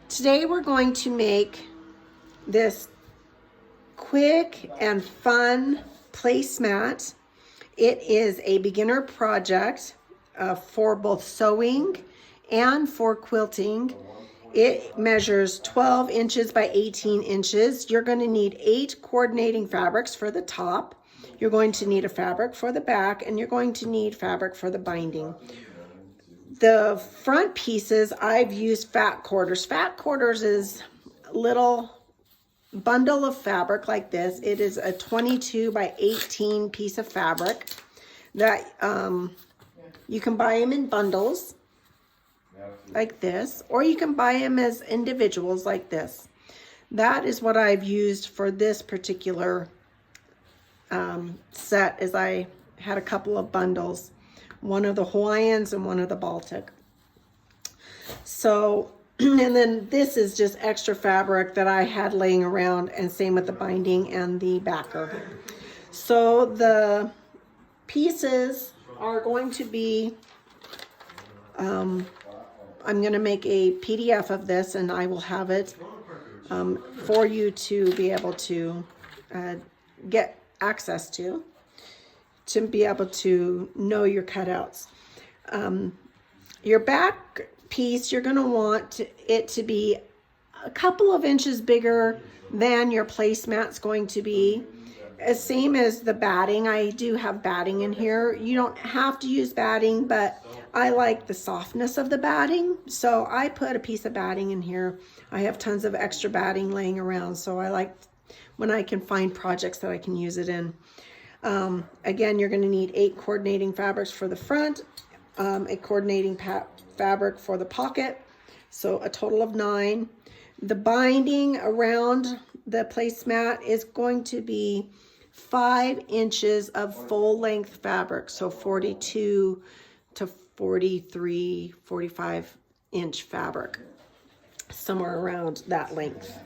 Today we're going to make this quick and fun placemat. It is a beginner project for both sewing and for quilting. It measures 12 inches by 18 inches. You're going to need 8 coordinating fabrics for the top. You're going to need a fabric for the back, and you're going to need fabric for the binding. The front pieces, I've used fat quarters. Fat quarters is a little bundle of fabric like this. It is a 22 by 18 piece of fabric that you can buy them in bundles like this, or you can buy them as individuals like this. That is what I've used for this particular set, as I had a couple of bundles, one of the Hawaiians and one of the Baltic. So, and then this is just extra fabric that I had laying around, and same with the binding and the backer. So the pieces are going to be, I'm going to make a PDF of this, and I will have it for you to be able to get access to be able to know your cutouts. Your back piece, you're going to want it to be a couple of inches bigger than your placemat's going to be. Same as the batting. I do have batting in here. You don't have to use batting, but I like the softness of the batting, so I put a piece of batting in here. I have tons of extra batting laying around, so I like when I can find projects that I can use it in. Again, you're going to need 8 coordinating fabrics for the front, a coordinating fabric for the pocket, so a total of 9. The binding around the placemat is going to be 5 inches of full length fabric, so 42 to 43, 45 inch fabric, somewhere around that length.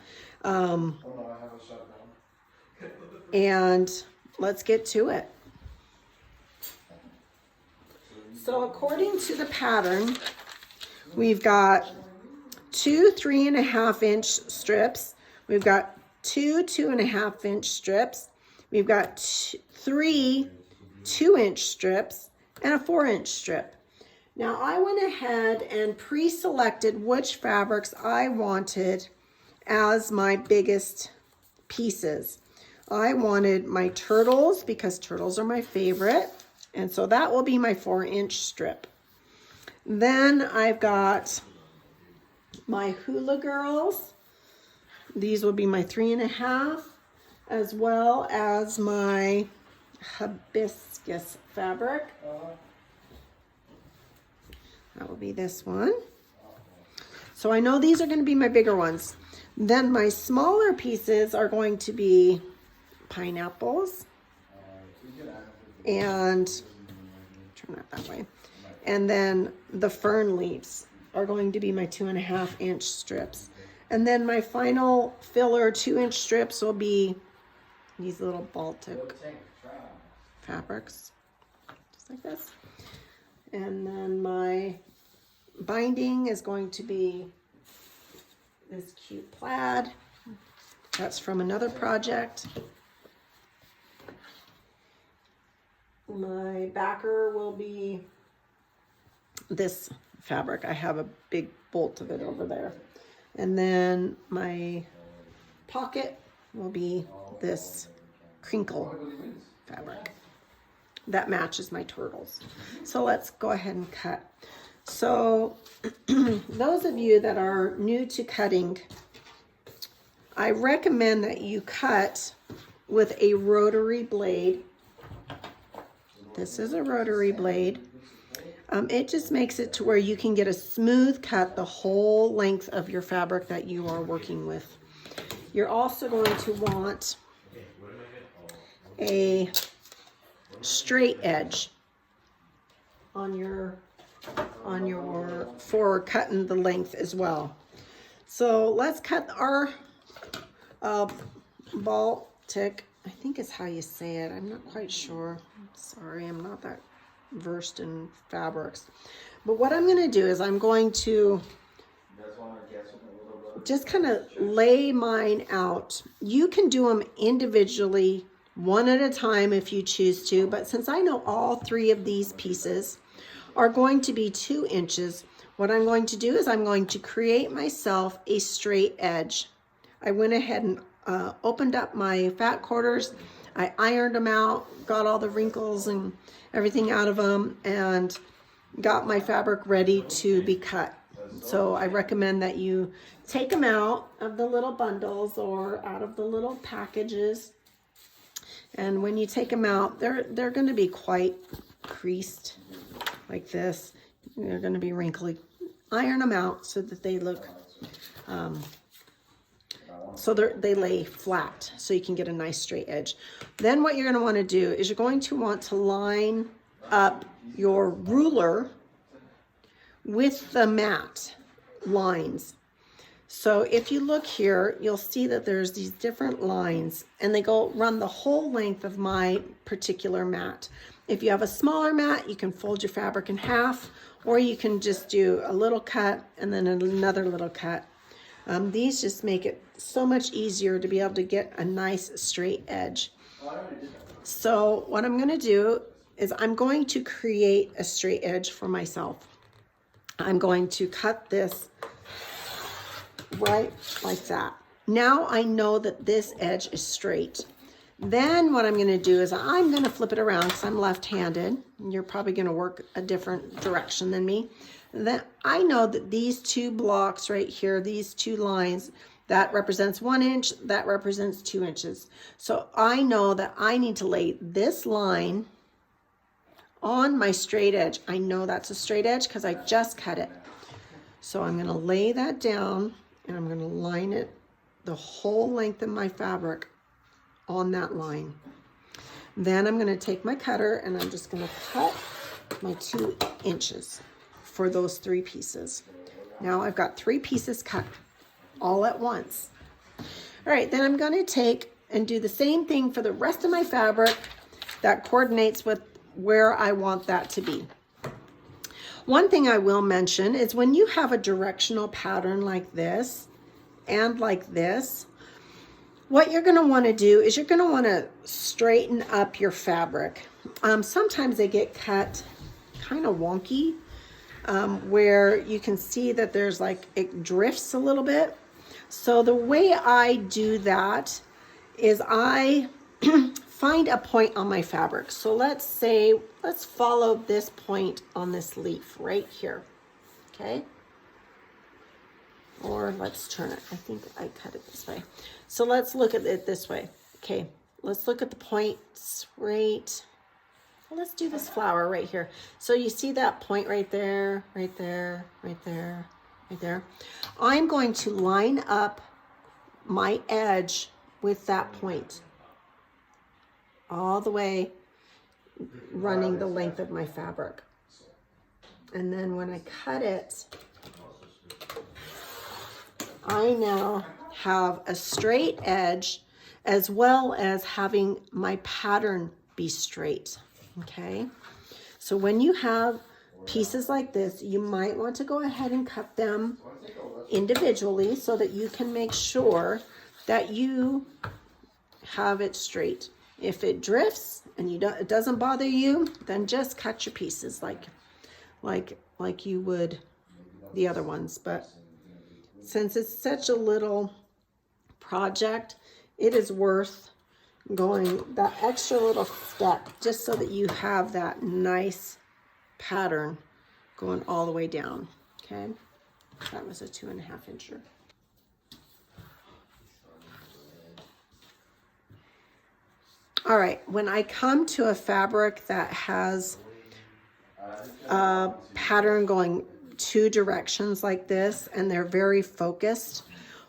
And let's get to it. So according to the pattern, we've got 2 3.5 inch strips. We've got 2 2.5 inch strips. We've got 3 2-inch strips and a 4-inch strip. Now I went ahead and pre-selected which fabrics I wanted as my biggest pieces. I wanted my turtles because turtles are my favorite, and so that will be my 4-inch strip. Then I've got my hula girls. These will be my 3.5, as well as my hibiscus fabric. That will be this one. So I know these are going to be my bigger ones. Then my smaller pieces are going to be pineapples, and turn that way, and then the fern leaves are going to be my 2.5 inch strips, and then my final filler 2-inch strips will be these little Baltic fabrics, just like this. And then my binding is going to be this cute plaid. That's from another project. My backer will be this fabric. I have a big bolt of it over there. And then my pocket will be this crinkle fabric that matches my turtles. So let's go ahead and cut. So those of you that are new to cutting, I recommend that you cut with a rotary blade. This is a rotary blade. It just makes it to where you can get a smooth cut the whole length of your fabric that you are working with. You're also going to want a straight edge on your for cutting the length as well. So let's cut our Baltic, I think is how you say it. I'm not quite sure. Sorry, I'm not that versed in fabrics. But what I'm going to do is I'm going to just kind of lay mine out. You can do them individually, one at a time if you choose to, but since I know all three of these pieces are going to be 2 inches, what I'm going to do is I'm going to create myself a straight edge. I went ahead and opened up my fat quarters. I ironed them out, got all the wrinkles and everything out of them, and got my fabric ready to be cut. So I recommend that you take them out of the little bundles or out of the little packages. And when you take them out, they're going to be quite creased like this. They're going to be wrinkly. Iron them out so that they look, so they lay flat so you can get a nice straight edge. Then what you're going to want to do is you're going to want to line up your ruler with the mat lines. So if you look here, you'll see that there's these different lines and they run the whole length of my particular mat. If you have a smaller mat, you can fold your fabric in half, or you can just do a little cut and then another little cut. These just make it so much easier to be able to get a nice straight edge. So what I'm going to do is I'm going to create a straight edge for myself. I'm going to cut this right like that. Now I know that this edge is straight. Then what I'm going to do is I'm going to flip it around because I'm left-handed. You're probably going to work a different direction than me. Then I know that these 2 blocks right here, these 2 lines, that represents 1 inch, that represents 2 inches. So I know that I need to lay this line on my straight edge. I know that's a straight edge because I just cut it. So I'm going to lay that down and I'm going to line it the whole length of my fabric on that line. Then I'm going to take my cutter and I'm just going to cut my 2 inches for those 3 pieces. Now I've got 3 pieces cut all at once. All right, then I'm going to take and do the same thing for the rest of my fabric that coordinates with where I want that to be. One thing I will mention is when you have a directional pattern like this and like this, what you're going to want to do is you're going to want to straighten up your fabric. Sometimes they get cut kind of wonky, where you can see that there's like, it drifts a little bit. So the way I do that is I find a point on my fabric. So let's follow this point on this leaf right here, okay? Or let's turn it. I think I cut it this way. So let's look at it this way. Okay, let's look at the points right. Well, let's do this flower right here. So you see that point right there, right there, right there, right there. I'm going to line up my edge with that point all the way, running the length of my fabric. And then when I cut it, I now have a straight edge as well as having my pattern be straight, okay? So when you have pieces like this, you might want to go ahead and cut them individually so that you can make sure that you have it straight. If it drifts and it doesn't bother you, then just cut your pieces like you would the other ones. But since it's such a little project, it is worth going that extra little step just so that you have that nice pattern going all the way down. Okay, that was a 2.5 incher. All right, when I come to a fabric that has a pattern going 2 directions like this and they're very focused,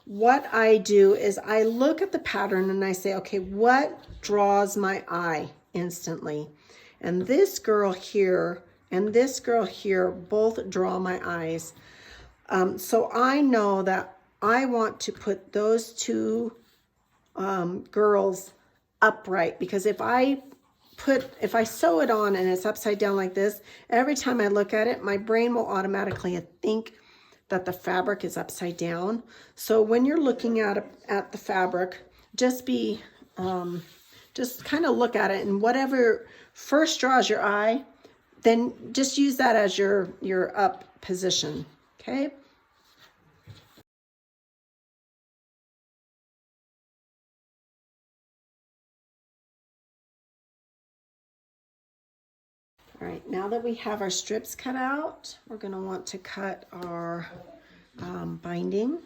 what I do is I look at the pattern and I say, okay, what draws my eye instantly? And this girl here and this girl here both draw my eyes. So I know that I want to put those 2 girls upright, because if I sew it on and it's upside down like this, every time I look at it, my brain will automatically think that the fabric is upside down. So when you're looking at the fabric, just be, just kind of look at it, and whatever first draws your eye, then just use that as your up position, okay? All right, now that we have our strips cut out, we're gonna want to cut our binding.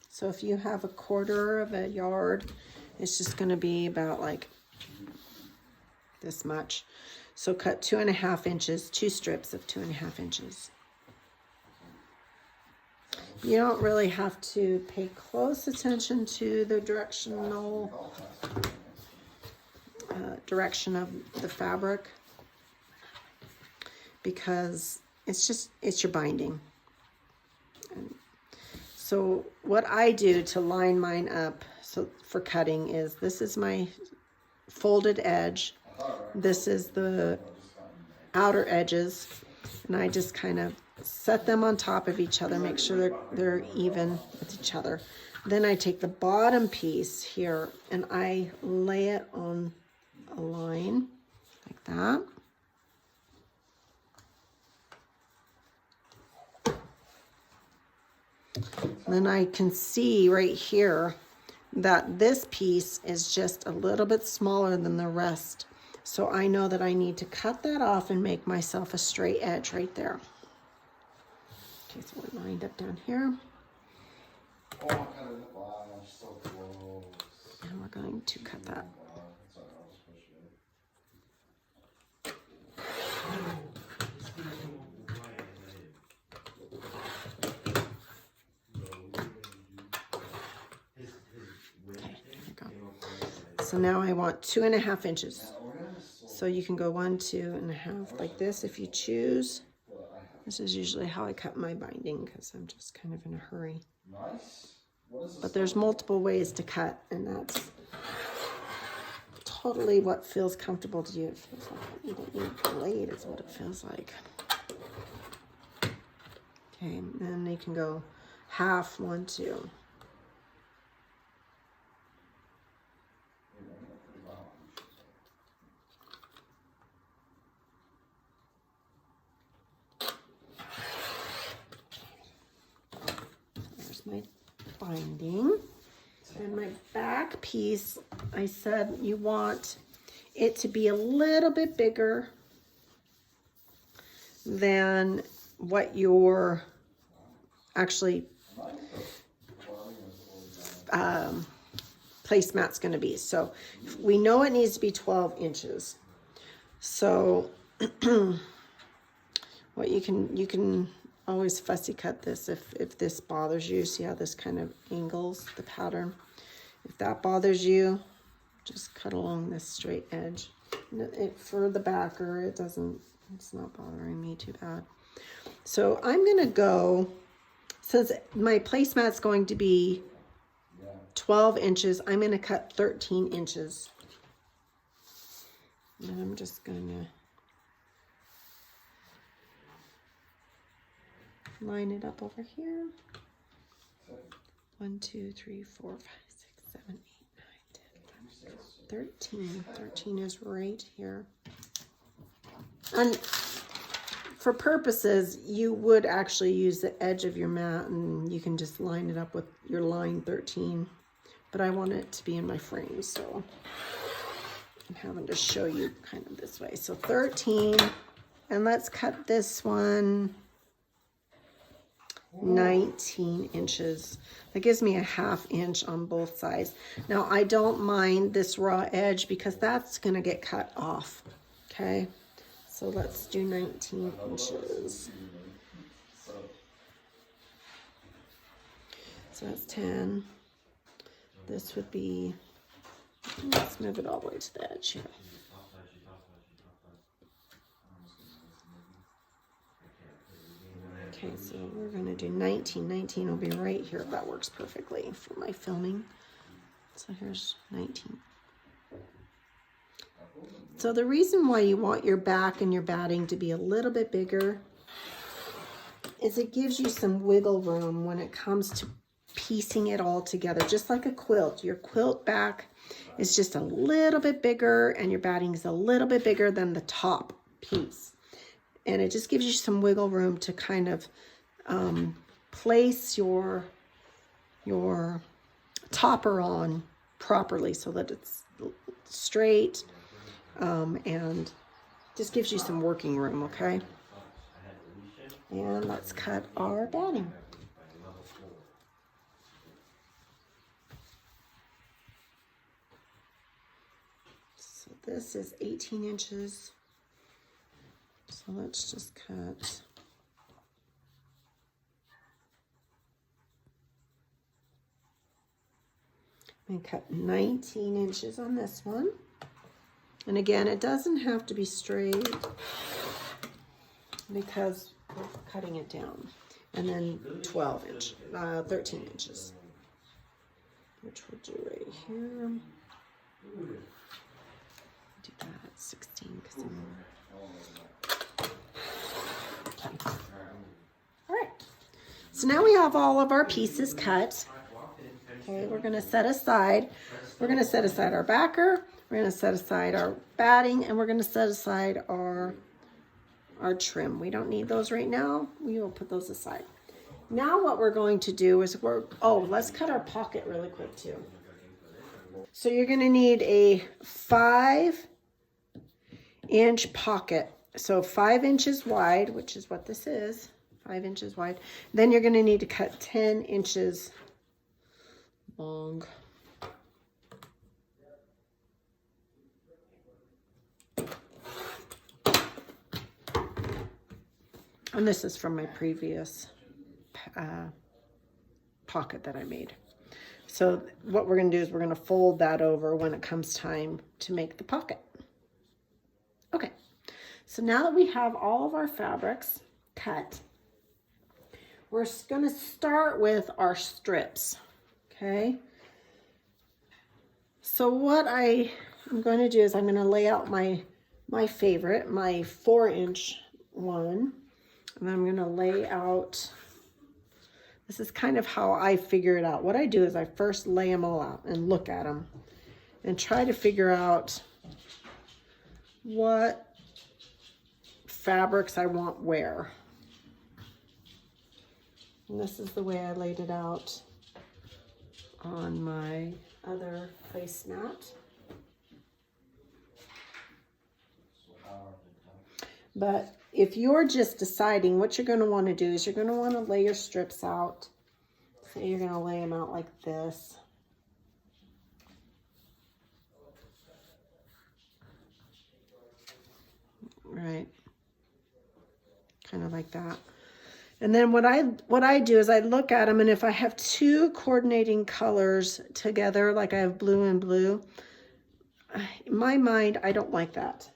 So if you have a 1/4 of a yard, it's just gonna be about like this much. So cut 2.5 inches, 2 strips of 2.5 inches. You don't really have to pay close attention to the directional direction of the fabric, because it's your binding. And so what I do to line mine up for cutting is, this is my folded edge, this is the outer edges, and I just kind of set them on top of each other, make sure they're even with each other. Then I take the bottom piece here and I lay it on a line like that. And then I can see right here that this piece is just a little bit smaller than the rest. So I know that I need to cut that off and make myself a straight edge right there. Okay, so we're lined up down here. And we're going to cut that. So now I want 2.5 inches. So you can go 1, 2.5 like this if you choose. This is usually how I cut my binding because I'm just kind of in a hurry. But there's multiple ways to cut, and that's totally what feels comfortable to you. It feels like you don't need a blade is what it feels like. Okay, and then you can go 1/2, 1, 2. My binding, and my back piece, I said you want it to be a little bit bigger than what your actually placemat's going to be. So we know it needs to be 12 inches. So what you can always fussy cut this if this bothers you. See how this kind of angles the pattern? If that bothers you, just cut along this straight edge. For the backer, it's not bothering me too bad. So I'm gonna go, since my placemat's going to be 12 inches, I'm gonna cut 13 inches. And I'm just gonna line it up over here. 1, 2, 3, 4, 5, 6, 7, 8, 9, 10, 11, 13. 13 is right here. And for purposes, you would actually use the edge of your mat and you can just line it up with your line 13. But I want it to be in my frame, so I'm having to show you kind of this way. So 13, and let's cut this one 19 inches. That gives me a 1/2 inch on both sides. Now I don't mind this raw edge because that's gonna get cut off. Okay, so let's do 19 inches. So that's 10. This would be, let's move it all the way to the edge here. Okay, so we're gonna do 19. 19 will be right here. That works perfectly for my filming. So here's 19. So the reason why you want your back and your batting to be a little bit bigger is it gives you some wiggle room when it comes to piecing it all together, just like a quilt. Your quilt back is just a little bit bigger and your batting is a little bit bigger than the top piece. And it just gives you some wiggle room to kind of place your topper on properly so that it's straight and just gives you some working room, okay? And let's cut our batting. So this is 18 inches. So let's just cut. And cut 19 inches on this one. And again, it doesn't have to be straight because we're cutting it down. And then 13 inches, which we'll do right here. Do that at 16 because okay. All right. So now we have all of our pieces cut. Okay, we're going to set aside. We're going to set aside our backer. We're going to set aside our batting, and we're going to set aside our trim. We don't need those right now. We will put those aside. Now what we're going to do is let's cut our pocket really quick too. So you're going to need a 5-inch pocket. So 5 inches wide, which is what this is, 5 inches wide. Then you're going to need to cut 10 inches long. And this is from my previous pocket that I made. So what we're going to do is we're going to fold that over when it comes time to make the pocket. Okay, so now that we have all of our fabrics cut, we're going to start with our strips. Okay, so what I am going to do is I'm going to lay out my favorite, my 4-inch one, and then I'm going to lay out. This is kind of how I figure it out. What I do is I first lay them all out and look at them and try to figure out what fabrics I want where. And this is the way I laid it out on my other placemat. But if you're just deciding, what you're going to want to do is you're going to want to lay your strips out. Say you're going to lay them out like this. Right. Kind of like that. And then what I do is I look at them, and if I have two coordinating colors together, like I have blue and blue, in my mind, I don't like that.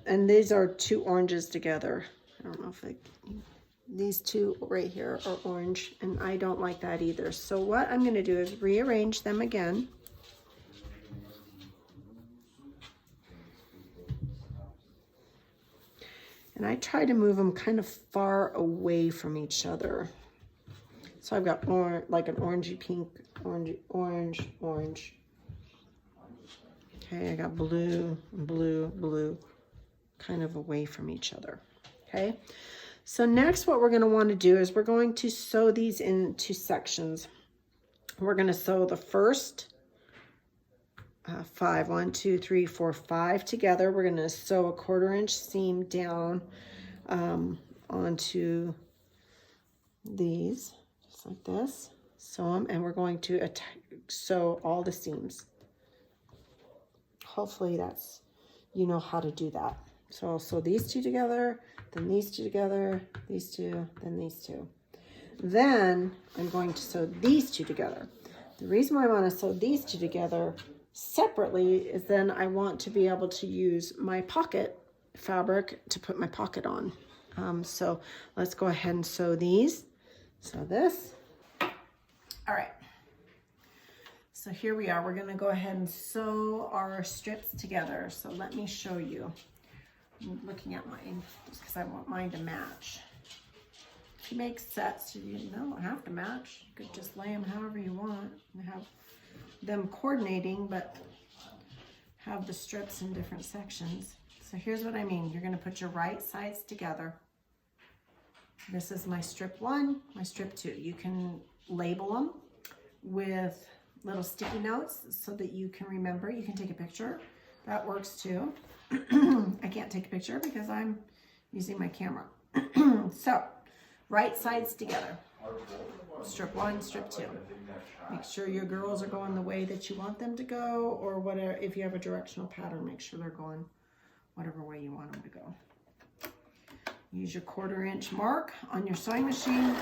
And these are two oranges together. I don't know if these two right here are orange, and I don't like that either. So what I'm going to do is rearrange them again. And I try to move them kind of far away from each other. So I've got like an orangey pink, orange. Okay, I got blue, blue, kind of away from each other. Okay, so next what we're going to want to do is we're going to sew these into sections. We're going to sew the first 5, 1, 2, 3, 4, 5 together. We're going to sew a 1/4 inch seam down onto these, just like this. Sew them, and we're going to sew all the seams. Hopefully you know how to do that. So I'll sew these two together, then these two together, these two, then these two. Then I'm going to sew these two together. The reason why I want to sew these two together separately is then I want to be able to use my pocket fabric to put my pocket on. So let's go ahead and sew these. So this. All right. So here we are. We're going to go ahead and sew our strips together. So let me show you. I'm looking at mine just because I want mine to match. to make sets, you don't have to match. You could just lay them however you want and have them coordinating, but have the strips in different sections. So here's what I mean. You're going to put your right sides together. This is my strip 1, my strip 2. You can label them with little sticky notes so that you can remember. You can take a picture. That works too. I can't take a picture because I'm using my camera. So, right sides together. Strip 1, strip 2. Make sure your girls are going the way that you want them to go, or whatever. If you have a directional pattern, make sure they're going whatever way you want them to go. Use your 1/4 inch mark on your sewing machine.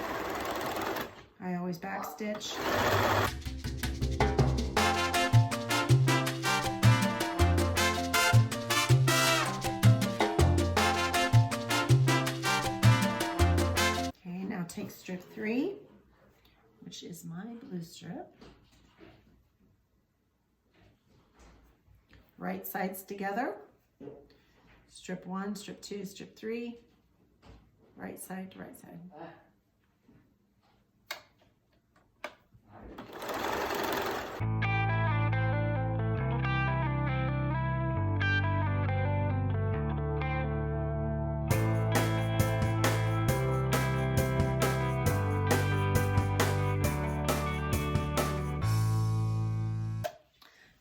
I always backstitch. Okay, now take strip 3, which is my blue strip. Right sides together. Strip 1, strip 2, strip 3. Right side to right side.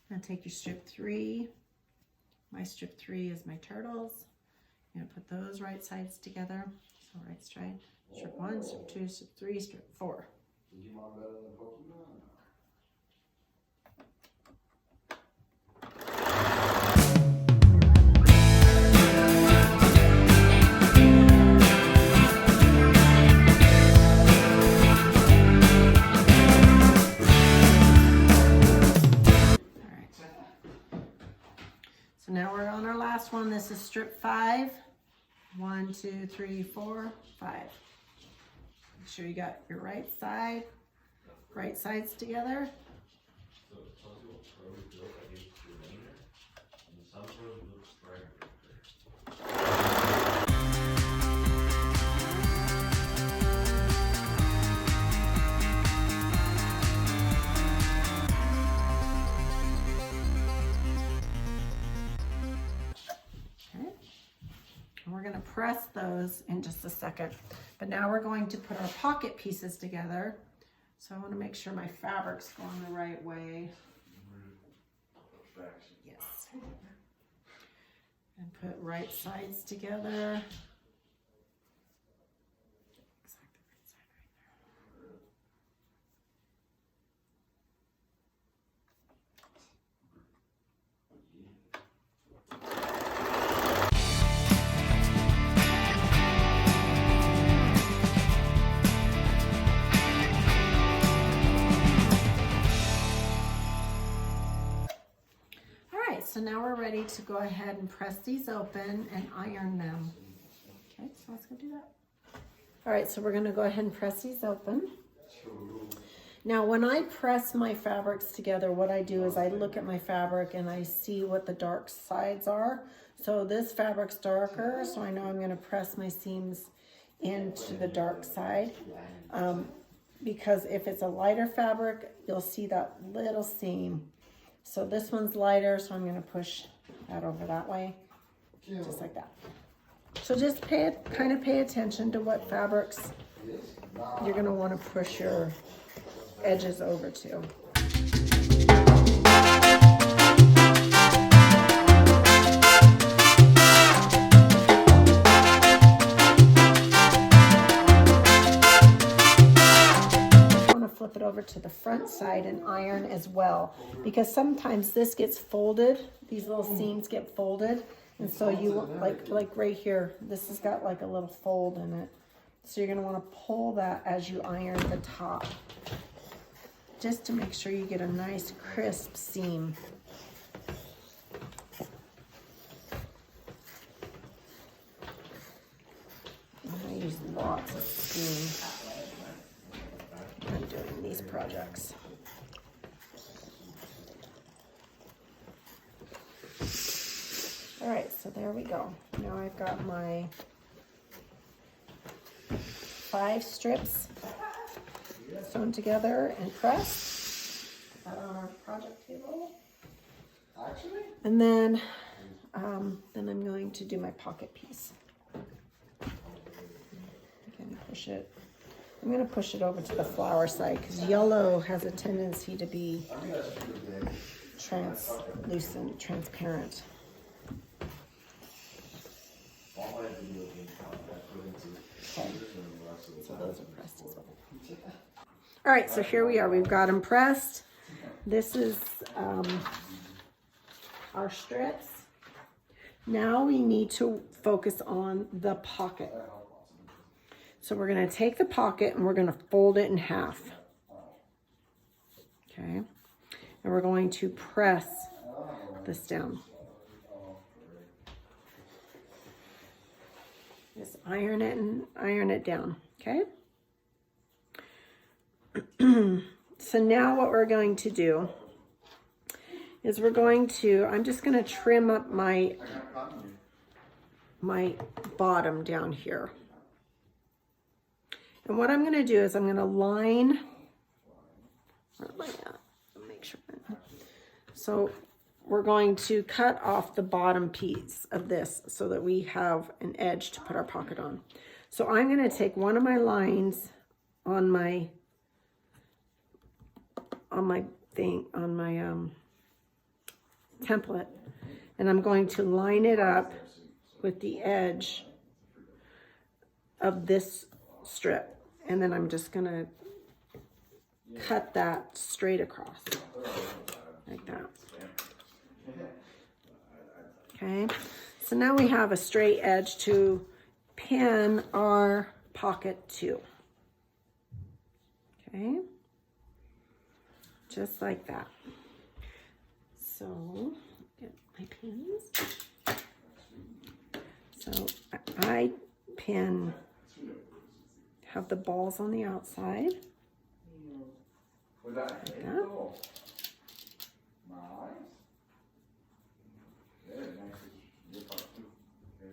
Now take your strip 3. My strip 3 is my turtles. I'm gonna put those right sides together. So right stride, strip 1, strip 2, strip 3, strip 4. So now we're on our last one. This is strip 5. 1, 2, 3, 4, 5. Make sure you got your right sides together. So it tells you what pro you built against your laner, and some pros build striker. We're going to press those in just a second, but now we're going to put our pocket pieces together. So I want to make sure my fabric's going the right way. Yes. And put right sides together. So now we're ready to go ahead and press these open and iron them. Okay, so let's go do that. All right, so we're gonna go ahead and press these open. Now when I press my fabrics together, what I do is I look at my fabric and I see what the dark sides are. So this fabric's darker, so I know I'm gonna press my seams into the dark side. Because if it's a lighter fabric, you'll see that little seam. So this one's lighter, so I'm going to push that over that way, just like that. So just kind of pay attention to what fabrics you're going to want to push your edges over to. Flip it over to the front side and iron as well, because sometimes this gets folded, these little seams get folded, and so you like right here, this has got like a little fold in it, so you're going to want to pull that as you iron the top, just to make sure you get a nice crisp seam. I use lots of steam. I'm doing these projects. All right, so there we go. Now I've got my 5 strips sewn together and pressed. Put that on our project table. And then I'm going to do my pocket piece. Again, push it. I'm going to push it over to the flower side because yellow has a tendency to be translucent, transparent. Okay, so those are pressed as well. All right, so here we are. We've got them pressed. This is our strips. Now we need to focus on the pocket. So we're going to take the pocket and we're going to fold it in half. Okay, and we're going to press this down. Just iron it and iron it down, okay? So now what we're going to do is I'm just going to trim up my bottom down here. And what I'm going to do is I'm going to line, where am I at? Make sure. So we're going to cut off the bottom piece of this so that we have an edge to put our pocket on. So I'm going to take one of my lines on my template, and I'm going to line it up with the edge of this strip, and then I'm just going to cut that straight across like that. Okay, so now we have a straight edge to pin our pocket to. Okay, just like that. So get my pins. So I pin, have the balls on the outside. Like that.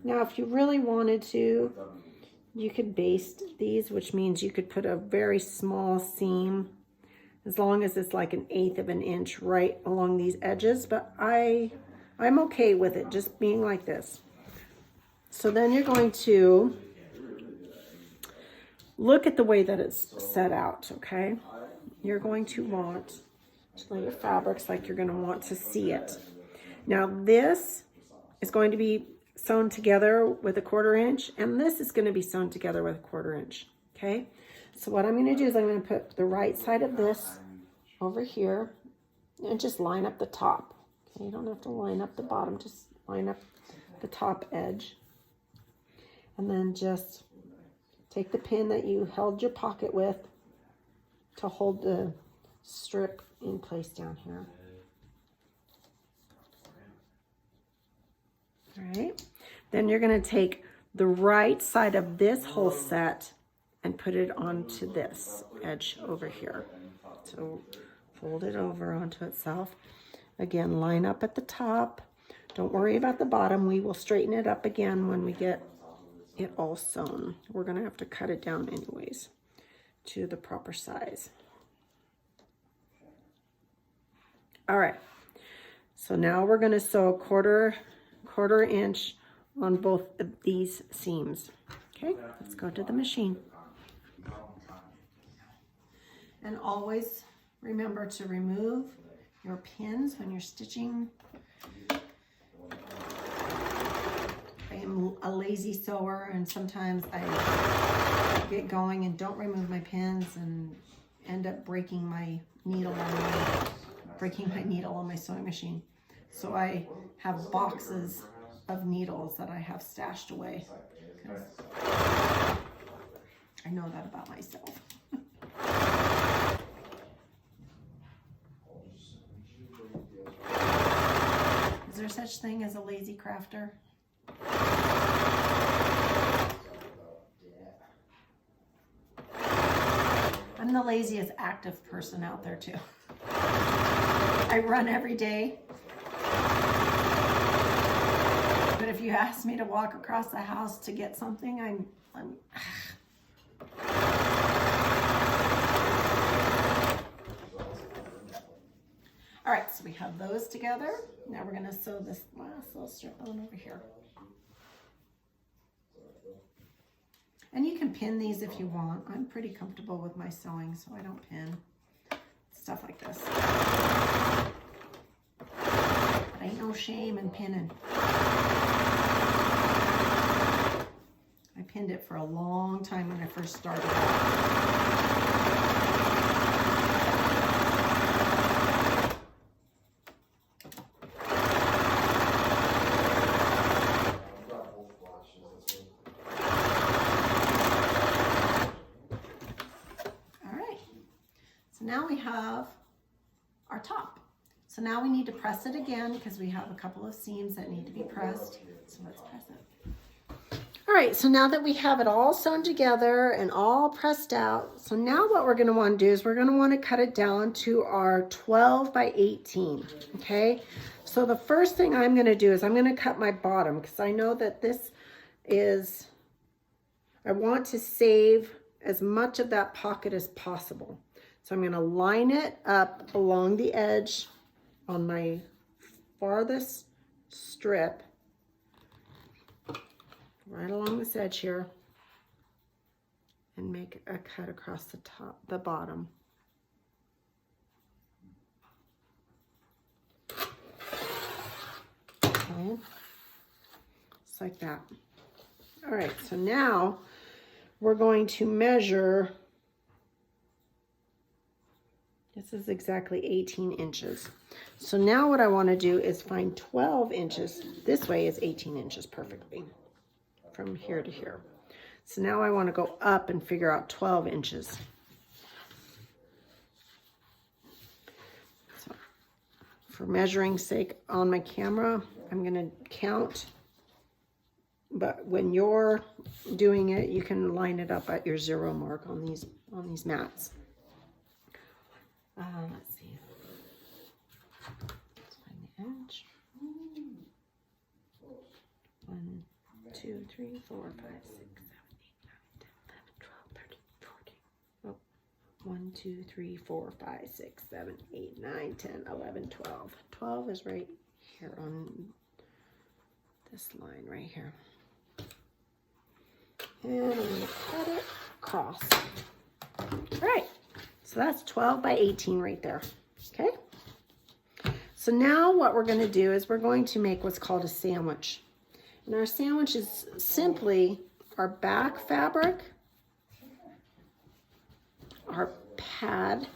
Now, if you really wanted to, you could baste these, which means you could put a very small seam, as long as it's like 1/8 of an inch right along these edges. But I'm okay with it just being like this. So then you're going to look at the way that it's set out, okay? You're going to want to lay your fabrics like you're going to want to see it. Now this is going to be sewn together with 1/4 inch, and this is going to be sewn together with 1/4 inch, okay? So what I'm going to do is I'm going to put the right side of this over here and just line up the top. Okay, you don't have to line up the bottom, just line up the top edge. And then just take the pin that you held your pocket with to hold the strip in place down here. All right, then you're going to take the right side of this whole set and put it onto this edge over here. So fold it over onto itself. Again, line up at the top. Don't worry about the bottom. We will straighten it up again when we get it all sewn. We're going to have to cut it down anyways to the proper size. All right, so now we're going to sew a quarter inch on both of these seams. Okay, let's go to the machine. And always remember to remove your pins when you're stitching. I am a lazy sewer, and sometimes I get going and don't remove my pins and end up breaking my needle on my sewing machine. So I have boxes of needles that I have stashed away, because I know that about myself. Is there such thing as a lazy crafter? I'm the laziest active person out there too. I run every day. But if you ask me to walk across the house to get something, I'm All right, so we have those together. Now we're gonna sew this last little strip on over here. And you can pin these if you want. I'm pretty comfortable with my sewing, so I don't pin stuff like this. But ain't no shame in pinning. I pinned it for a long time when I first started out. Now we have our top. So now we need to press it again because we have a couple of seams that need to be pressed. So let's press it. All right, so now that we have it all sewn together and all pressed out, so now what we're gonna wanna do is we're gonna wanna cut it down to our 12 by 18, okay? So the first thing I'm gonna do is I'm gonna cut my bottom because I know that this is, I want to save as much of that pocket as possible. So I'm gonna line it up along the edge on my farthest strip, right along this edge here, and make a cut across the top, the bottom. Okay, just like that. All right, so now we're going to measure. This is exactly 18 inches. So now what I want to do is find 12 inches. This way is 18 inches perfectly from here to here. So now I want to go up and figure out 12 inches. So for measuring sake on my camera, I'm going to count. But when you're doing it, you can line it up at your 0 mark on these mats. Let's see. Let's find the edge. 1, 2, 3, 4, 5, 6, 7, 8, 9, 10, 11, 12, 13, 14. Oh, 1, 2, 3, 4, 5, 6, 7, 8, 9, 10, 11, 12. 12 is right here on this line right here. And I'm going to cut it across. All right. So that's 12 by 18 right there, okay? So now what we're gonna do is we're going to make what's called a sandwich. And our sandwich is simply our back fabric, our pad,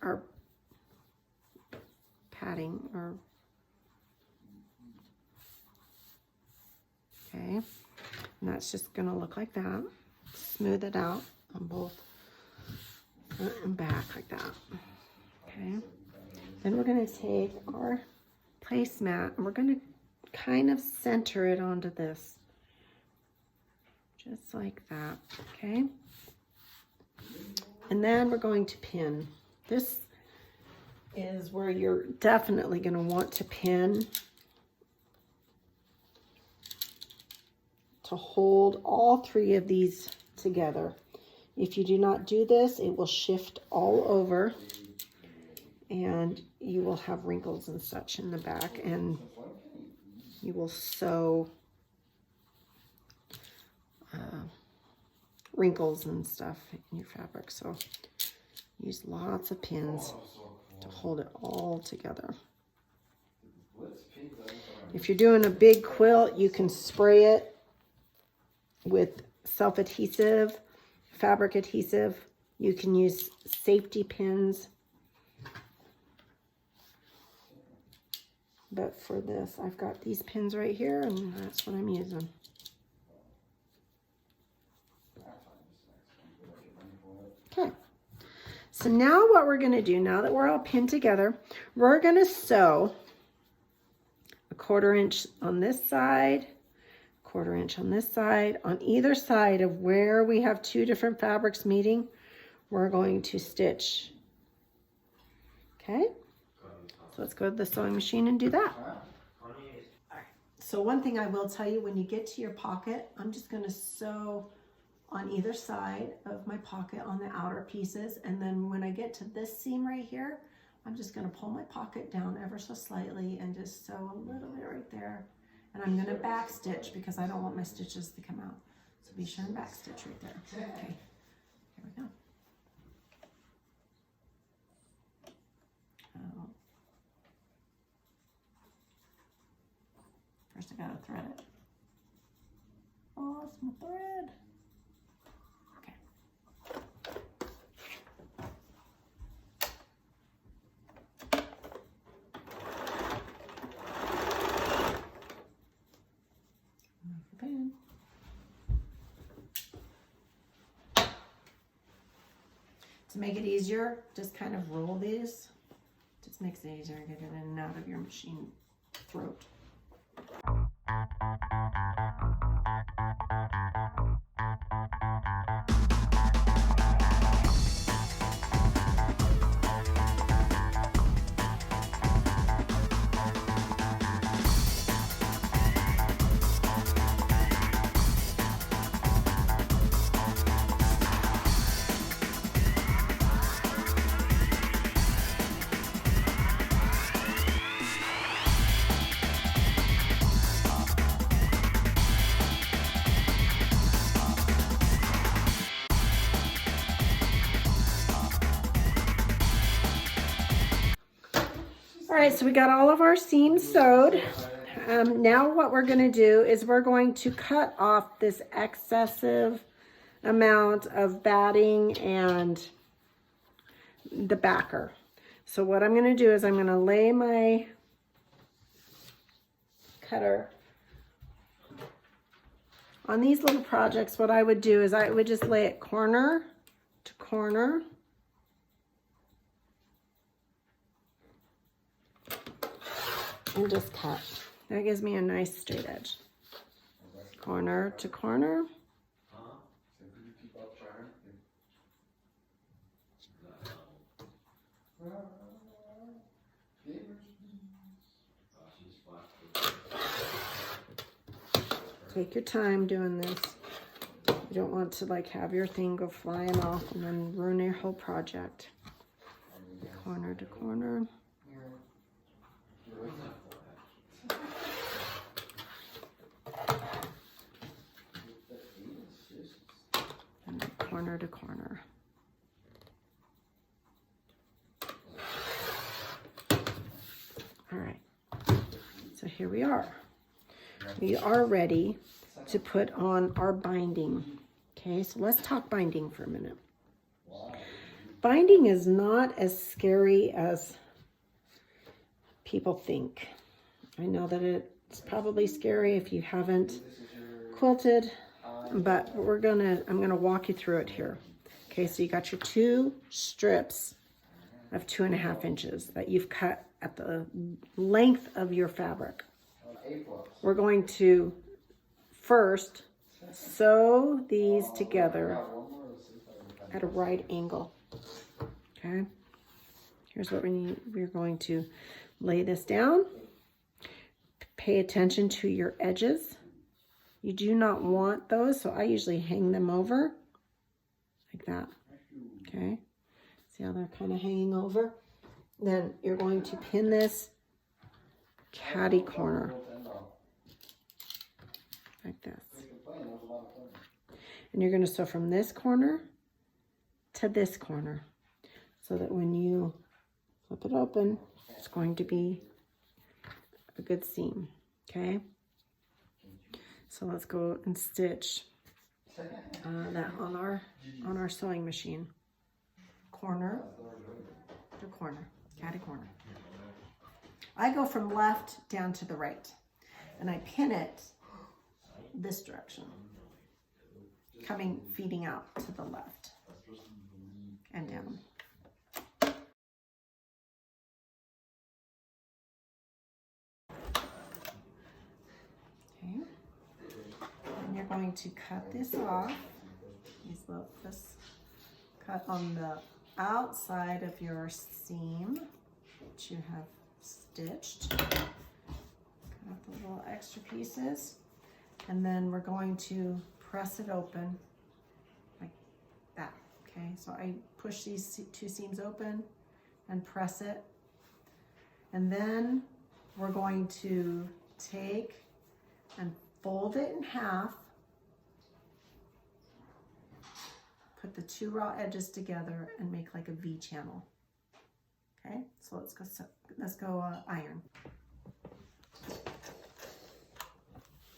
our padding, okay? And that's just gonna look like that. Smooth it out on both front and back like that, okay? Then we're gonna take our placemat and we're gonna kind of center it onto this, just like that, okay? And then we're going to pin. This is where you're definitely gonna want to pin to hold all 3 of these together. If you do not do this, it will shift all over and you will have wrinkles and such in the back, and you will sew wrinkles and stuff in your fabric. So use lots of pins to hold it all together. If you're doing a big quilt, you can spray it with self-adhesive, fabric adhesive. You can use safety pins. But for this, I've got these pins right here, and that's what I'm using. Okay. So now what we're going to do, now that we're all pinned together, we're going to sew a 1/4 inch on this side, 1/4 inch on this side. On either side of where we have 2 different fabrics meeting, we're going to stitch. Okay? So let's go to the sewing machine and do that. All right. So one thing I will tell you, when you get to your pocket, I'm just going to sew on either side of my pocket on the outer pieces, and then when I get to this seam right here, I'm just gonna pull my pocket down ever so slightly and just sew a little bit right there. And I'm gonna back stitch because I don't want my stitches to come out. So be sure and back stitch right there. Okay, here we go. Oh. First I gotta thread it. Oh, it's my thread. Okay. Pin. To make it easier, just kind of roll these. Just makes it easier to get it in and out of your machine throat. All right, so we got all of our seams sewed. Now what we're gonna do is we're going to cut off this excessive amount of batting and the backer. So what I'm gonna do is I'm gonna lay my cutter on these little projects. What I would do is I would just lay it corner to corner. And just cut. That gives me a nice straight edge. Corner to corner. Take your time doing this. You don't want to like have your thing go flying off and then ruin your whole project. Corner to corner. And corner to corner. All right, so here we are. We are ready to put on our binding. Okay, so let's talk binding for a minute. Binding is not as scary as people think. I know that it's probably scary if you haven't quilted, but I'm gonna walk you through it here. Okay, so you got your 2 strips of 2.5 inches that you've cut at the length of your fabric. We're going to first sew these together at a right angle. Okay, here's what we need. We're going to lay this down. Pay attention to your edges. You do not want those, so I usually hang them over like that. Okay, see how they're kind of hanging over? Then you're going to pin this catty corner like this. And you're going to sew from this corner to this corner so that when you flip it open, it's going to be a good seam. Okay, so let's go and stitch that on our sewing machine. Corner to corner, catty corner. I go from left down to the right, and I pin it this direction, feeding out to the left and down. Okay, and you're going to cut this off. This cut on the outside of your seam that you have stitched. Cut out the little extra pieces, and then we're going to press it open like that. Okay, so I push these 2 seams open and press it And then we're going to take and fold it in half. Put the two raw edges together and make like a V channel. Okay, so let's go iron.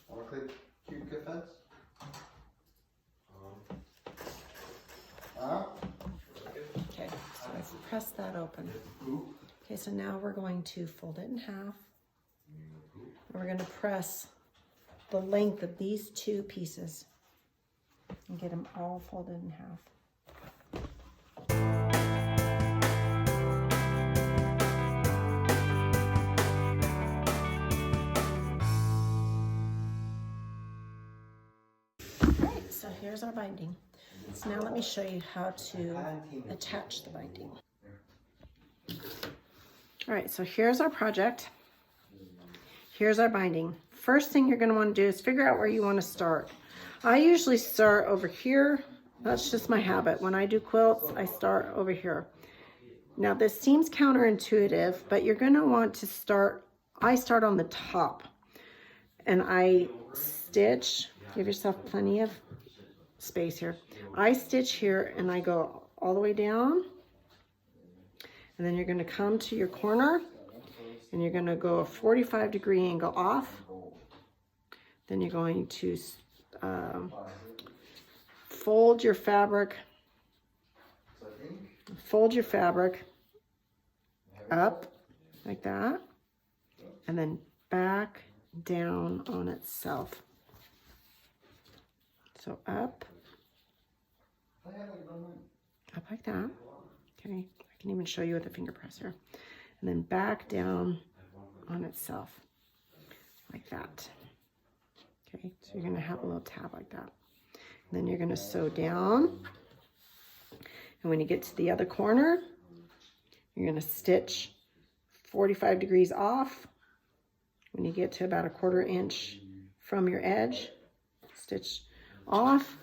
Want to click cute fence? Okay, so I've pressed that open. Okay, so now we're going to fold it in half. We're going to press the length of these two pieces and get them all folded in half. Okay, so here's our binding. So now let me show you how to attach the binding. All right, so here's our project. Here's our binding. First thing you're going to want to do is figure out where you want to start. I usually start over here. That's just my habit. When I do quilts, I start over here. Now this seems counterintuitive, but you're going to want to start, I start on the top and I stitch, give yourself plenty of space here. I stitch here and I go all the way down, and then you're going to come to your corner and you're going to go a 45-degree angle off. Then you're going to fold your fabric up like that, and then back down on itself. So up like that. Okay, I can even show you with a finger press here. And then back down on itself like that. Okay, so you're gonna have a little tab like that. And then you're gonna sew down. And when you get to the other corner, you're gonna stitch 45 degrees off. When you get to about a 1/4 inch from your edge, stitch off.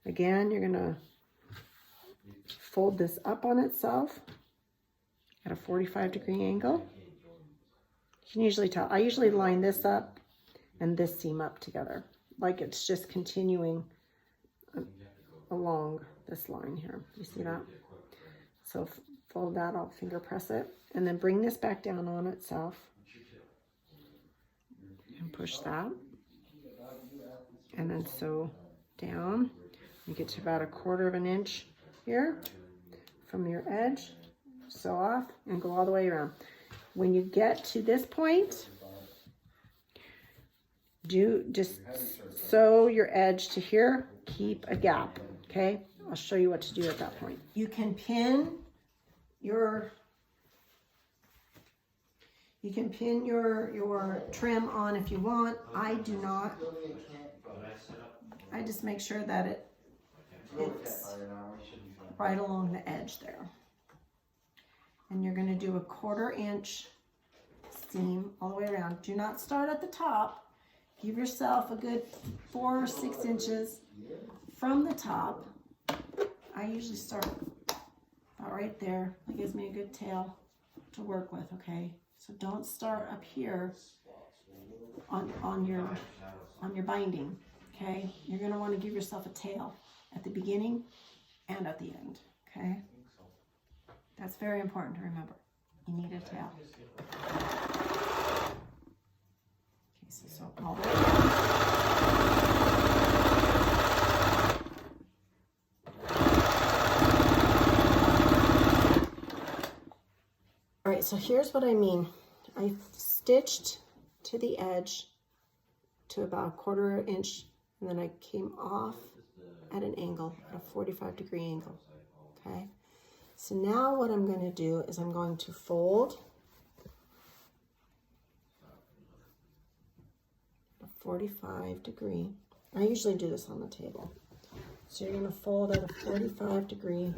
Again, you're gonna fold this up on itself at a 45-degree angle. You can usually tell. I usually line this up and this seam up together, like it's just continuing along this line here. You see that? So fold that, I'll finger press it, and then bring this back down on itself and push that, and then sew down. You get to about a 1/4 inch here from your edge, sew off and go all the way around. When you get to this point, just sew your edge to here, keep a gap, okay? I'll show you what to do at that point. You can pin your trim on if you want. I do not. I just make sure that it's right along the edge there. And you're going to do a 1/4 inch seam all the way around. Do not start at the top. Give yourself a good 4 or 6 inches from the top. I usually start about right there. That gives me a good tail to work with, okay? So don't start up here on your binding, okay? You're going to want to give yourself a tail at the beginning and at the end, okay? That's very important to remember. You need a tail. Okay, so all the way down. All right, so here's what I mean. I stitched to the edge to about a 1/4 inch, and then I came off at an angle, at a 45-degree angle, okay? So now what I'm going to do is I'm going to fold a 45-degree. I usually do this on the table. So you're going to fold at a 45-degree,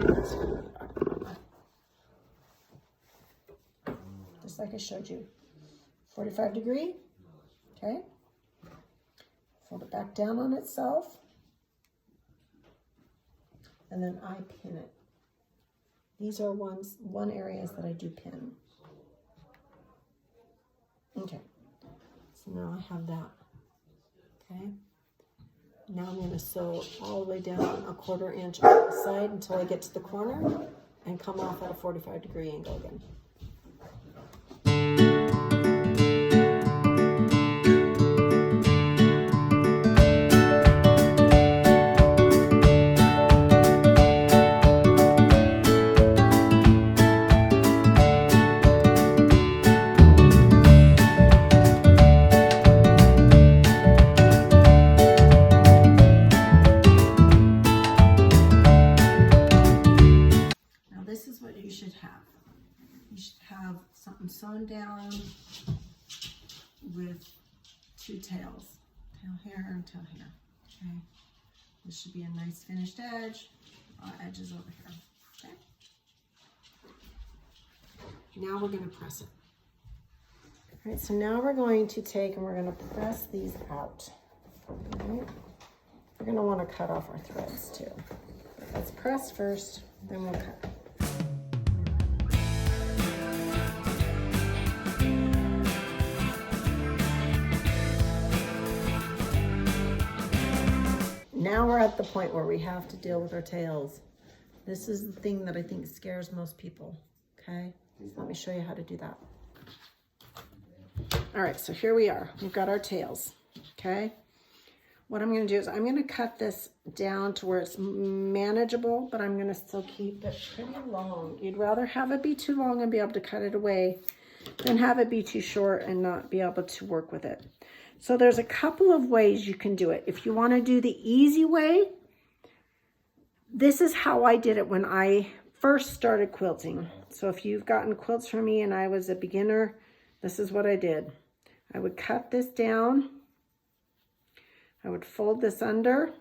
just like I showed you. 45-degree, okay? Fold it back down on itself, and then I pin it. These are one areas that I do pin. Okay, so now I have that. Okay, now I'm going to sew all the way down a 1/4 inch on the side until I get to the corner and come off at a 45-degree angle again. This is what you should have. You should have something sewn down with 2 tails. Tail here and tail here. Okay. This should be a nice finished edge. Edges over here. Okay. Now we're going to press it. All right, so now we're going to take and we're going to press these out. All right. We're going to want to cut off our threads too. Let's press first, then we'll cut. Now we're at the point where we have to deal with our tails. This is the thing that I think scares most people, okay? Let me show you how to do that. All right, so here we are. We've got our tails, okay? What I'm gonna do is I'm gonna cut this down to where it's manageable, but I'm gonna still keep it pretty long. You'd rather have it be too long and be able to cut it away than have it be too short and not be able to work with it. So there's a couple of ways you can do it. If you want to do the easy way, this is how I did it when I first started quilting. So if you've gotten quilts from me and I was a beginner, this is what I did. I would cut this down. I would fold this under.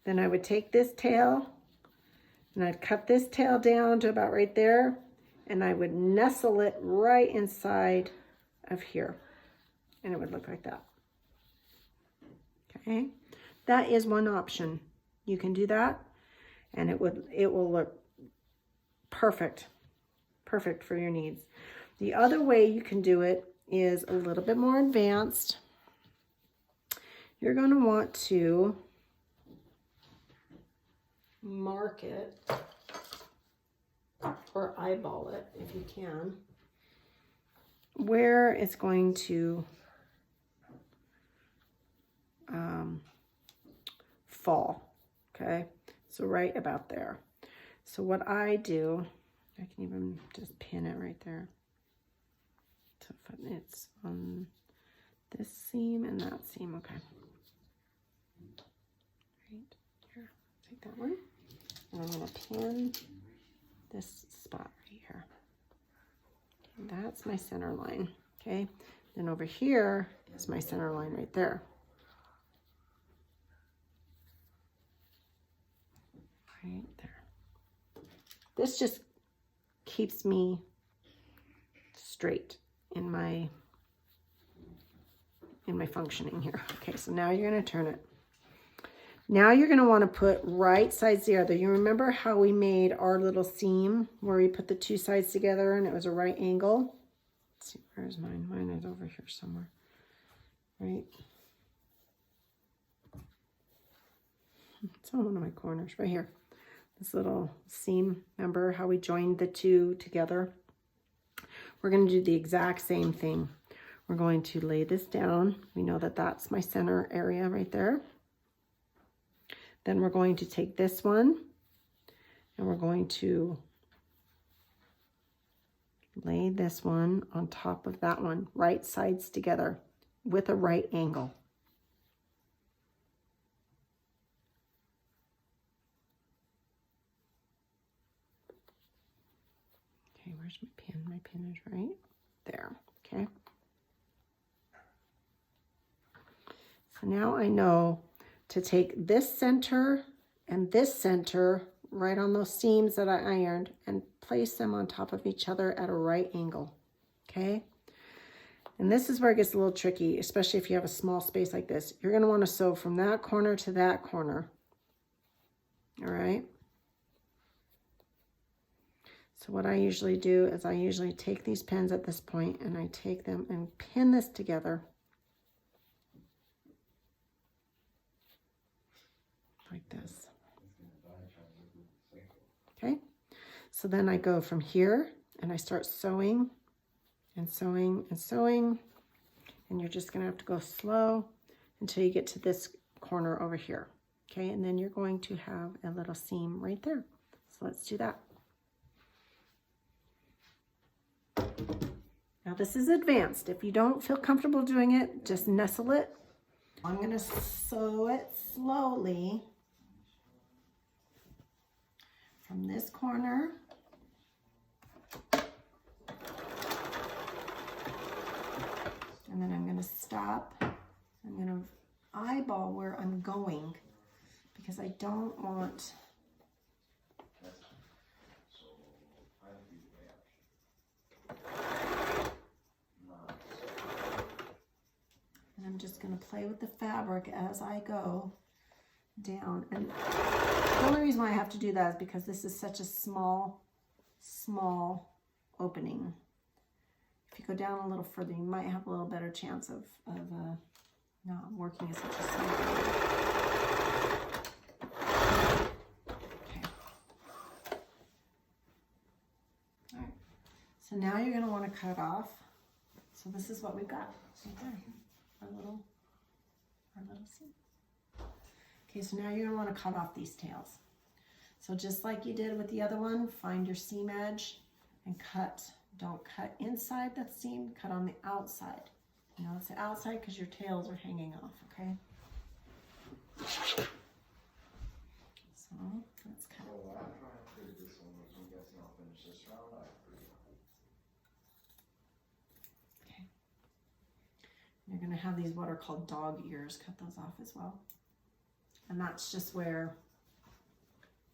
Then I would take this tail and I'd cut this tail down to about right there, and I would nestle it right inside of here. And it would look like that. Okay, that is one option. You can do that, and it will look perfect for your needs. The other way you can do it is a little bit more advanced. You're going to want to mark it or eyeball it if you can, where it's going to fall. Okay, so right about there. So what I do, I can even just pin it right there. So it's on this seam and that seam. Okay, right here. Take that one, and I'm going to pin this spot right here. Okay, that's my center line. Okay, then over here is my center line right there. Right there. This just keeps me straight in my functioning here. Okay, so now you're going to turn it. Now you're going to want to put right sides together. You remember how we made our little seam where we put the 2 sides together and it was a right angle? Let's see, where's mine? Mine is over here somewhere. Right? It's on one of my corners right here. This little seam, remember how we joined the 2 together? We're going to do the exact same thing. We're going to lay this down. We know that that's my center area right there. Then we're going to take this one and we're going to lay this one on top of that one, right sides together with a right angle. Okay, where's my pin? My pin is right there, okay? So now I know to take this center and this center right on those seams that I ironed and place them on top of each other at a right angle, okay? And this is where it gets a little tricky, especially if you have a small space like this. You're gonna wanna sew from that corner to that corner, all right? So what I usually do is I usually take these pins at this point and I take them and pin this together like this. Okay, so then I go from here and I start sewing and sewing and sewing, and you're just gonna have to go slow until you get to this corner over here. Okay, and then you're going to have a little seam right there. So let's do that. Now this is advanced. If you don't feel comfortable doing it, just nestle it. I'm gonna sew it slowly from this corner and then I'm gonna stop. I'm gonna eyeball where I'm going because I don't want and I'm just gonna play with the fabric as I go down. And the only reason why I have to do that is because this is such a small opening. If you go down a little further, you might have a little better chance of not working as much as okay. All right. So now you're going to want to cut off. So this is what we've got right there. Our little seam. Okay, so now you're going to want to cut off these tails. So just like you did with the other one, find your seam edge and cut. Don't cut inside the seam, cut on the outside. You know, it's the outside because your tails are hanging off, okay? So let's cut. Okay. You're going to have these what are called dog ears. Cut those off as well. And that's just where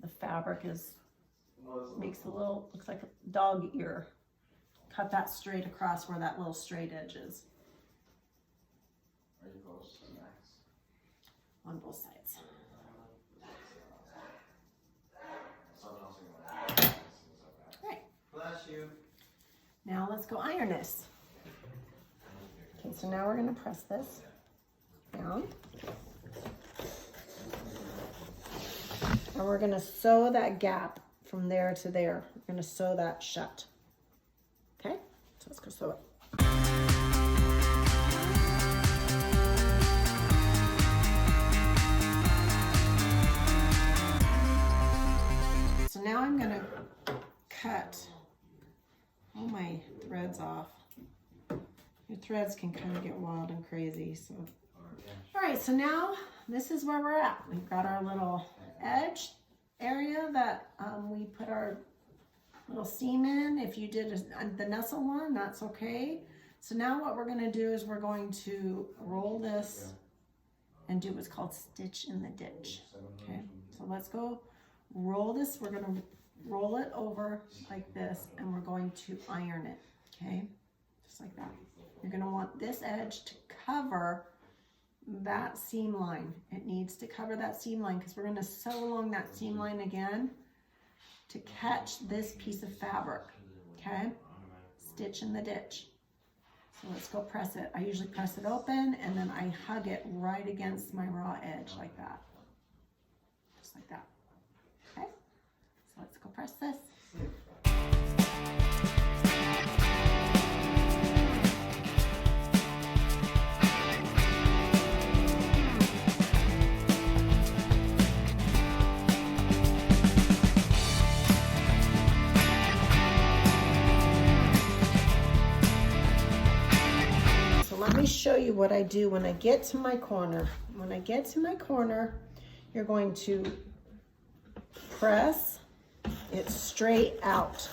the fabric makes a little, looks like a dog ear. Cut that straight across where that little straight edge is. Are you close to max? On both sides. Right. Bless you. Now let's go iron this. Okay, so now we're going to press this down. And we're going to sew that gap from there to there. We're going to sew that shut. Okay, so let's go sew it. So now I'm going to cut all my threads off. Your threads can kind of get wild and crazy. So, all right, so now this is where we're at. We've got our little edge area that we put our little seam in. If you did the nestle one, that's okay. So now what we're going to do is we're going to roll this and do what's called stitch in the ditch. Okay, so let's go roll this. We're going to roll it over like this and we're going to iron it. Okay, just like that. You're going to want this edge to cover that seam line. It needs to cover that seam line because we're going to sew along that seam line again to catch this piece of fabric. Okay, stitch in the ditch. So let's go press it. I usually press it open and then I hug it right against my raw edge like that. Just like that. Okay, so let's go press this. Let me show you what I do when I get to my corner. When I get to my corner, you're going to press it straight out.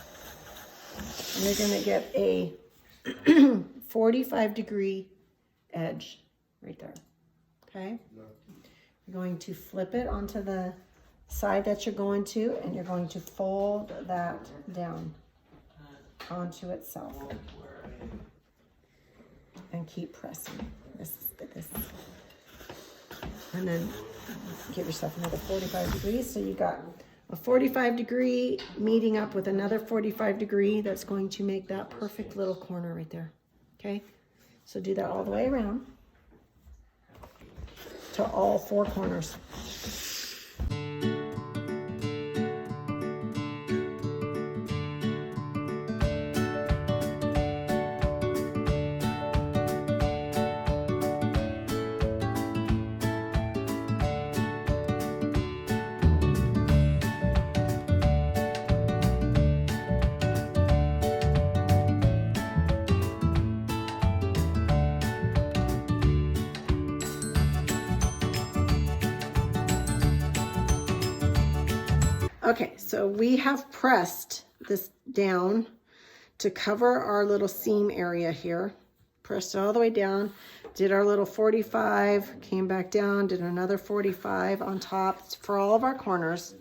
And you're going to get a 45-degree edge right there. Okay? You're going to flip it onto the side that you're going to, and you're going to fold that down onto itself. And keep pressing this, and then give yourself another 45 degrees. So you got a 45-degree meeting up with another 45-degree. That's going to make that perfect little corner right there. Okay, so do that all the way around to all 4 corners. Okay, so we have pressed this down to cover our little seam area here. Pressed it all the way down, did our little 45, came back down, did another 45 on top for all of our corners.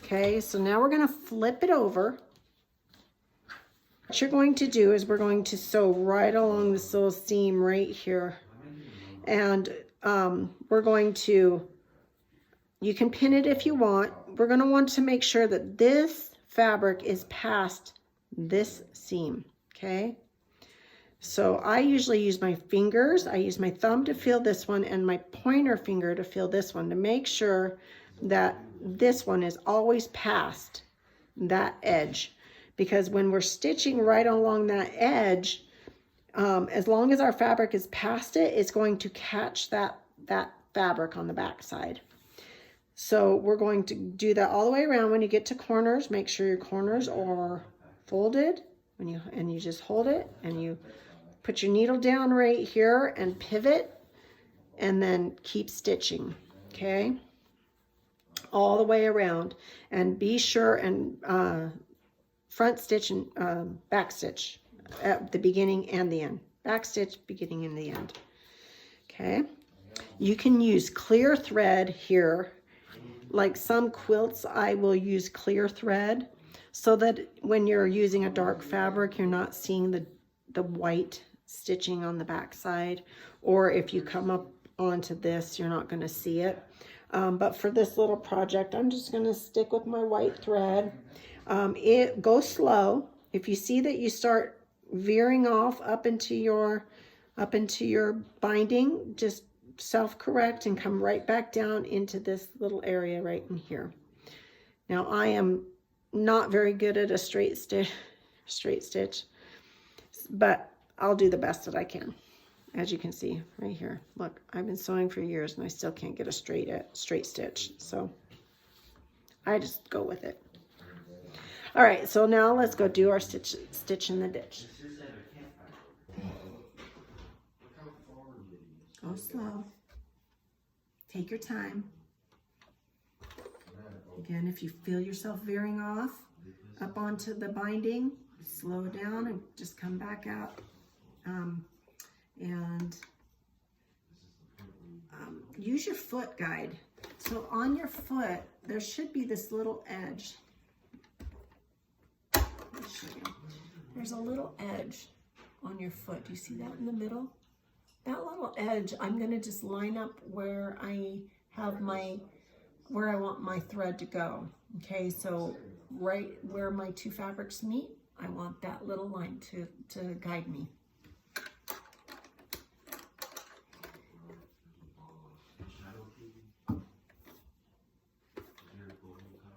Okay, so now we're gonna flip it over. What you're going to do is we're going to sew right along this little seam right here. And we're going to, you can pin it if you want. We're going to want to make sure that this fabric is past this seam, okay? So I usually use my fingers. I use my thumb to feel this one and my pointer finger to feel this one to make sure that this one is always past that edge. Because when we're stitching right along that edge, as long as our fabric is past it, it's going to catch that fabric on the back side. So we're going to do that all the way around. When you get to corners, make sure your corners are folded. And you just hold it and you put your needle down right here and pivot and then keep stitching, okay? All the way around. And be sure and front stitch and back stitch at the beginning and the end. Back stitch, beginning and the end. Okay? You can use clear thread here. Like some quilts, I will use clear thread so that when you're using a dark fabric, you're not seeing the white stitching on the back side. Or if you come up onto this, you're not going to see it. But for this little project, I'm just going to stick with my white thread. It goes slow. If you see that you start veering off up into your binding, just self-correct and come right back down into this little area right in here. Now I am not very good at a straight stitch, but I'll do the best that I can. As you can see right here, look, I've been sewing for years and I still can't get a straight stitch, so I just go with it. All right, so now let's go do our stitch in the ditch. Go slow. Take your time. Again, if you feel yourself veering off up onto the binding, slow down and just come back out. Use your foot guide. So on your foot, there should be this little edge. Let me show you. There's a little edge on your foot. Do you see that in the middle? That little edge, I'm going to just line up where I have where I want my thread to go. Okay, so right where my 2 fabrics meet, I want that little line to guide me.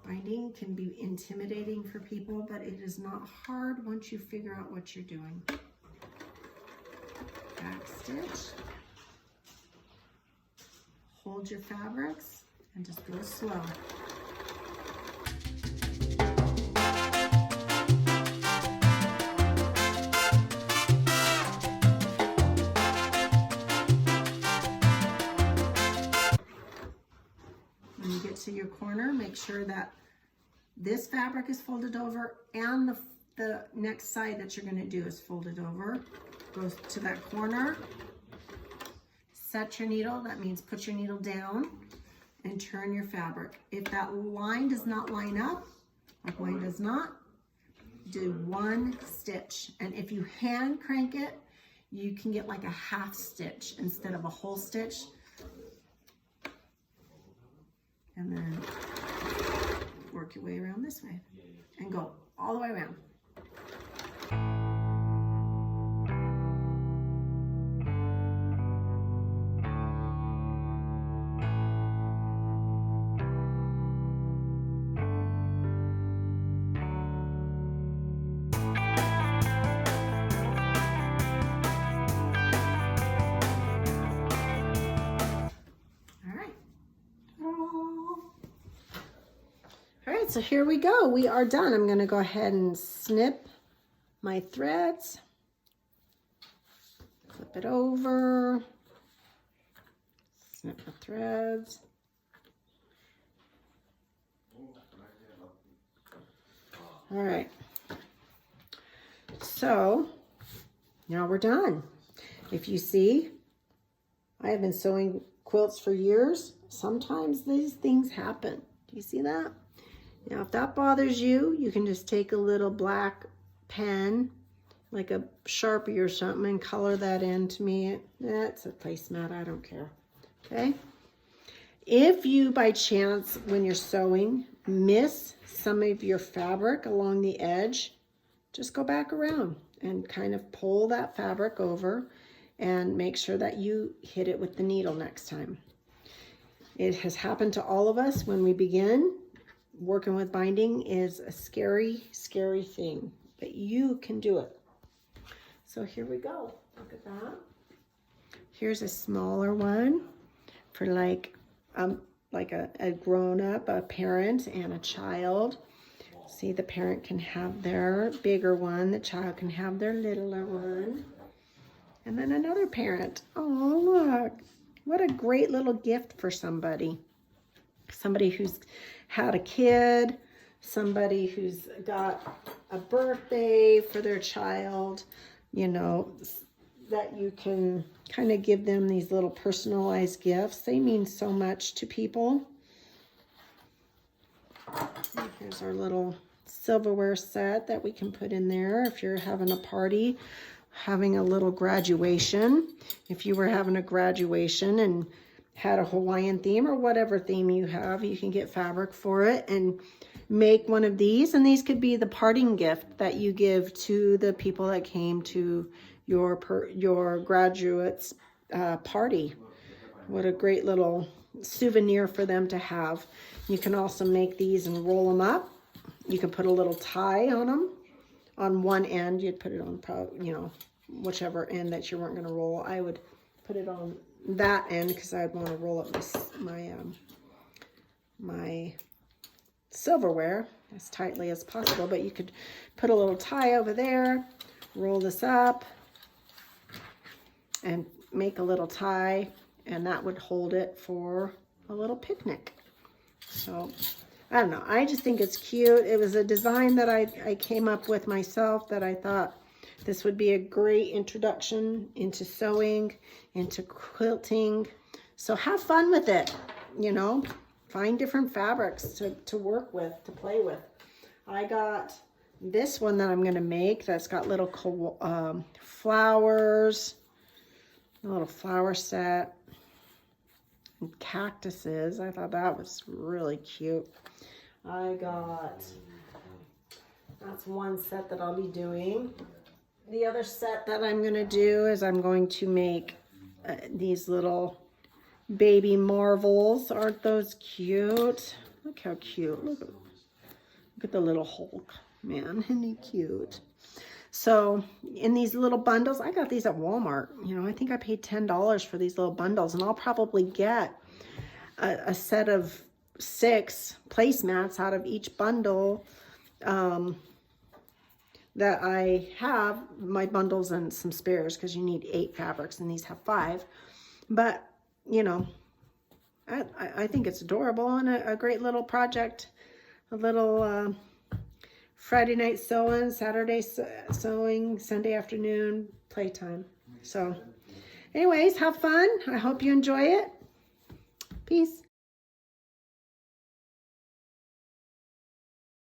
Binding can be intimidating for people, but it is not hard once you figure out what you're doing. Back stitch, hold your fabrics and just go slow. When you get to your corner, make sure that this fabric is folded over and the next side that you're going to do is folded over. Go to that corner, set your needle. That means put your needle down and turn your fabric. If that line does not line up, like mine does not, do 1 stitch. And if you hand crank it, you can get like a half stitch instead of a whole stitch. And then work work your way around this way and go all the way around. All right, so here we go. We are done. I'm going to go ahead and snip my threads. Flip it over. Snip the threads. All right. So now we're done. If you see, I have been sewing quilts for years. Sometimes these things happen. Do you see that? Now, if that bothers you, you can just take a little black pen, like a Sharpie or something, and color that in. To me, that's a placemat. I don't care. Okay? If you, by chance, when you're sewing, miss some of your fabric along the edge, just go back around and kind of pull that fabric over and make sure that you hit it with the needle next time. It has happened to all of us when we begin. Working with binding is a scary, scary thing, but you can do it. So here we go. Look at that. Here's a smaller one for like a grown-up, a parent, and a child. See, the parent can have their bigger one, the child can have their littler one, and then another parent. Oh, look, what a great little gift for somebody. Somebody who's had a kid, somebody who's got a birthday for their child, you know, that you can kind of give them these little personalized gifts. They mean so much to people. Here's our little silverware set that we can put in there if you're having a party, having a little graduation. If you were having a graduation and had a Hawaiian theme or whatever theme you have, you can get fabric for it and make one of these. And these could be the parting gift that you give to the people that came to your graduate's party. What a great little souvenir for them to have. You can also make these and roll them up. You can put a little tie on them. On one end, you'd put it on, you know, whichever end that you weren't going to roll. I would put it on that end because I'd want to roll up my silverware as tightly as possible. But you could put a little tie over there, roll this up, and make a little tie, and that would hold it for a little picnic. So I don't know, I just think it's cute. It was a design that I came up with myself that I thought this would be a great introduction into sewing, into quilting. So have fun with it, you know, find different fabrics to work with, to play with. I got this one that I'm going to make that's got little flowers, a little flower set, and cactuses. I thought that was really cute. That's one set that I'll be doing. The other set that I'm going to do is I'm going to make these little baby marvels. Aren't those cute? Look how cute. Look at the little Hulk. Man, isn't he cute? So in these little bundles, I got these at Walmart. You know, I think I paid $10 for these little bundles, and I'll probably get a set of 6 placemats out of each bundle that I have, my bundles and some spares, because you need 8 fabrics and these have 5. But, you know, I think it's adorable and a great little project, a little Friday night sewing, Saturday sewing, Sunday afternoon playtime. So anyways, have fun. I hope you enjoy it. Peace.